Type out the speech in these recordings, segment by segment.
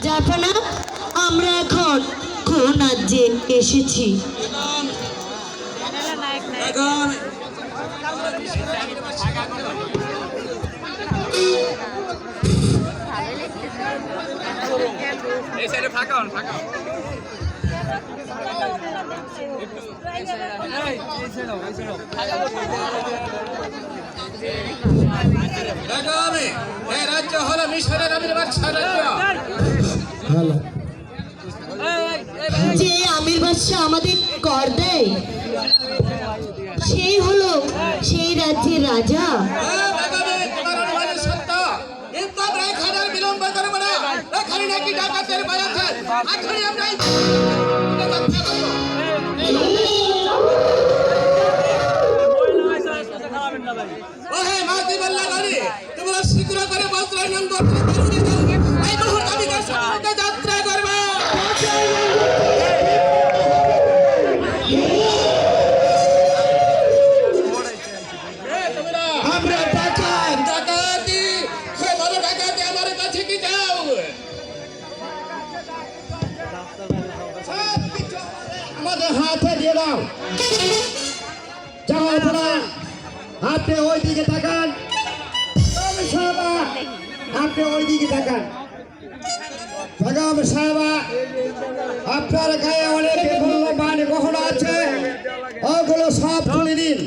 জাফনা, আমরা এখন কোন রাজ্যে এসেছি? রাজ্য হলো মিশরের আমির বাদশাহ রাজ্য। যে আমির বাদশাহ আমাদের কর দেয় সেই হলো সেই রাজ্যের রাজা। বিলম্ব করবো না, এখানে নাকি ডাকাতের ভয় আছে। এখনই আমরা ওহে মাতি বল্লা গাড়ি তোমরা শীঘ্র করে বস্ত্রায়ন করতে এই মুহূর্তে আমি কাছে যাত্রা করব। আমরা ডাকাত ডাকাতি হে বলো ডাকাতি আমার কাছে কি যাও? আমাদের হাতে দিয়ে দাও। যাও তোরা আপনি ওই দিকে তাকান, আপনি ওই দিকে তাকান। বেগম সাহেবা, আপনার গায়ে অনেক মূল্যবান গহনা আছে, ওগুলো সব তুলে দিন।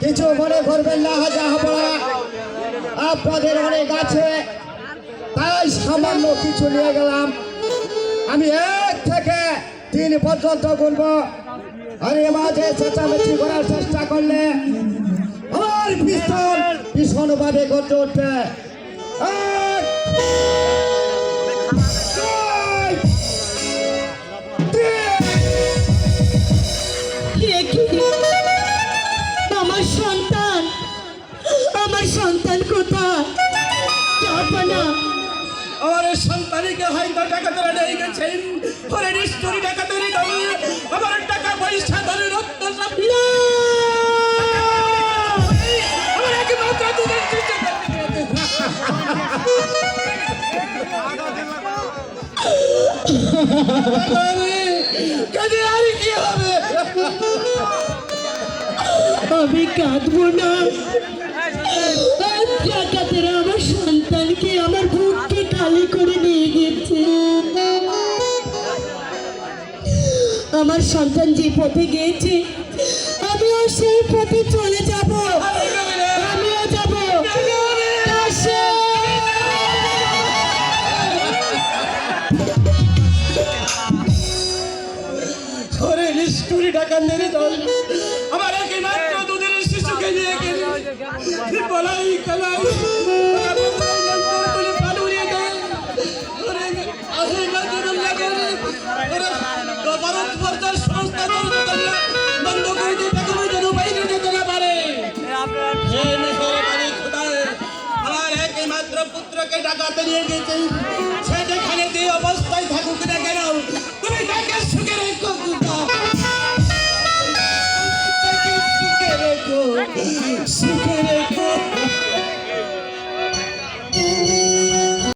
কিছু মনে করবেন না হাজাহরা, আপনাদের অনেক আছে তাই সামান্য কিছু নিয়ে গেলাম। আমি 1 থেকে 3 পর্যন্ত গুনবো, আর এ মাঝে চেঁচামেচি করার চেষ্টা করলে আমার পিস্তল ভীষণভাবে গর্জে উঠবে। 1, 2, 3। আমার সন্তান কোথায়? জাফনা, আমার সন্তানকে হয়তো ডাকাতেরা নিয়ে গেছেন। ওরে নিষ্ঠুরী ডাকাতেরা আমার টাকা পয়সা ধরে রক্ত সব আমার একমাত্র দুধের চেষ্টা কাজে আর কি হবে? আমি কাঁদবো না। ডাকাতেরা আমার সন্তানকে আমার বুককে খালি করে নিয়ে গেছে। আমার সন্তান যে পথে গিয়েছে আমিও সেই পথে চলে যাব। আমিও যাব। ওরে নিষ্ঠুরী ডাকাতের দল আমার একমাত্র দুধের শিশুকে নিয়ে গেল। বলাই খেলাই একমাত্র পুত্রকে ডাকাতে নিয়ে গেছে। সে যেখানে যে অবস্থায় থাকুক না কেন তুমি তাকে সুখে রেখো, সুখে রেখো, সুখে